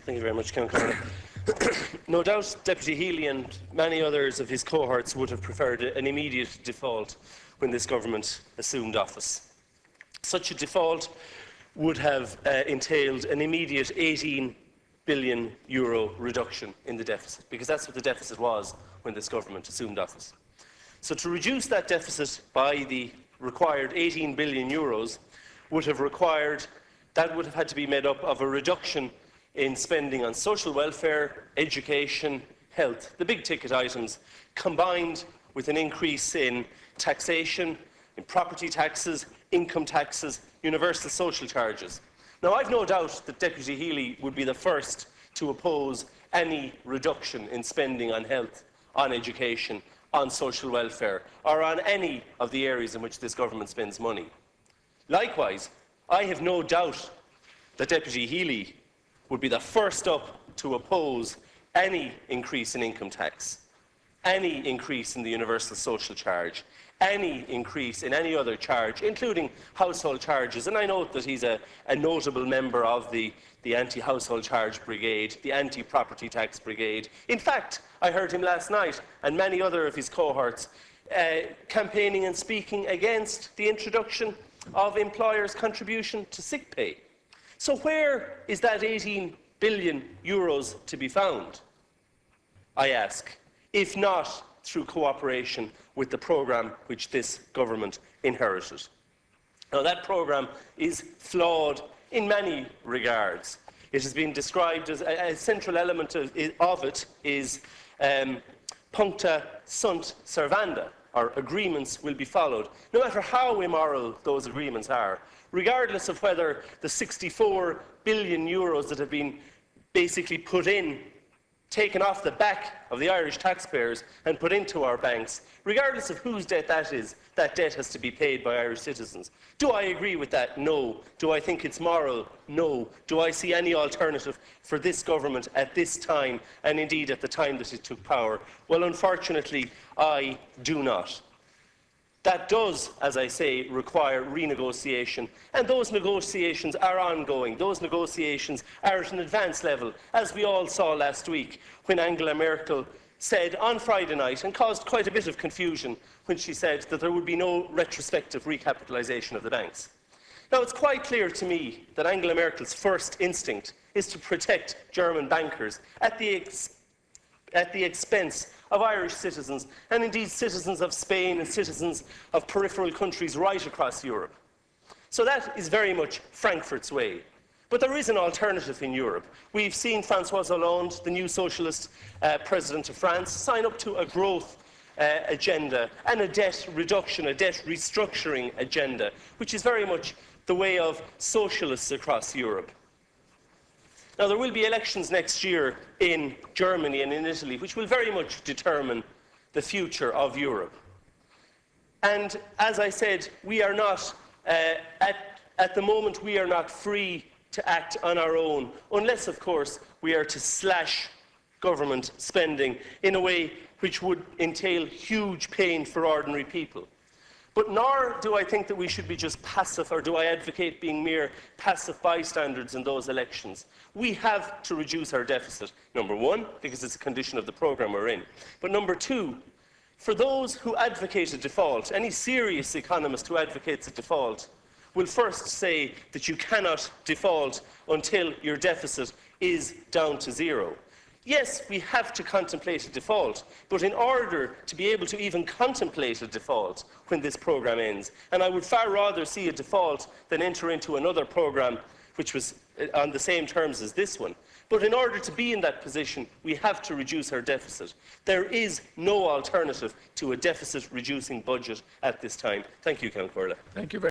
Thank you very much, McNamara. No doubt Deputy Healy and many others of his cohorts would have preferred an immediate default when this government assumed office. Such a default would have entailed an immediate €18 billion reduction in the deficit, because that's what the deficit was when this government assumed office. So to reduce that deficit by the required €18 billion would have had to be made up of a reduction in spending on social welfare, education, health, the big ticket items, combined with an increase in taxation, in property taxes, income taxes, universal social charges. Now, I've no doubt that Deputy Healy would be the first to oppose any reduction in spending on health, on education, on social welfare, or on any of the areas in which this government spends money. Likewise, I have no doubt that Deputy Healy would be the first up to oppose any increase in income tax, any increase in the universal social charge, any increase in any other charge, including household charges. And I note that he's a notable member of the anti-household charge brigade, the anti-property tax brigade. In fact, I heard him last night and many other of his cohorts campaigning and speaking against the introduction of employers' contribution to sick pay. So where is that €18 billion to be found, I ask, if not through cooperation with the programme which this government inherited? Now, that programme is flawed in many regards. It has been described as a central element of it is puncta sunt servanda, or agreements will be followed, no matter how immoral those agreements are, regardless of whether the €64 billion that have been basically taken off the back of the Irish taxpayers and put into our banks, regardless of whose debt that is, that debt has to be paid by Irish citizens. Do I agree with that? No. Do I think it's moral? No. Do I see any alternative for this government at this time, and indeed at the time that it took power? Well, unfortunately, I do not. That does, as I say, require renegotiation, and those negotiations are ongoing. Those negotiations are at an advanced level, as we all saw last week when Angela Merkel said on Friday night, and caused quite a bit of confusion, when she said that there would be no retrospective recapitalisation of the banks. Now, it's quite clear to me that Angela Merkel's first instinct is to protect German bankers at the expense of Irish citizens, and indeed citizens of Spain and citizens of peripheral countries right across Europe. So that is very much Frankfurt's way. But there is an alternative in Europe. We've seen François Hollande, the new socialist president of France, sign up to a growth agenda and a debt reduction, a debt restructuring agenda, which is very much the way of socialists across Europe. Now, there will be elections next year in Germany and in Italy, which will very much determine the future of Europe. And as I said, we are not, at the moment, we are not free to act on our own, unless, of course, we are to slash government spending in a way which would entail huge pain for ordinary people. But nor do I think that we should be just passive, or do I advocate being mere passive bystanders in those elections. We have to reduce our deficit, number one, because it's a condition of the programme we're in. But number two, for those who advocate a default, any serious economist who advocates a default will first say that you cannot default until your deficit is down to zero. Yes, we have to contemplate a default, but in order to be able to even contemplate a default when this programme ends, and I would far rather see a default than enter into another programme which was on the same terms as this one. But in order to be in that position, we have to reduce our deficit. There is no alternative to a deficit-reducing budget at this time. Thank you, Count Corla. Thank you very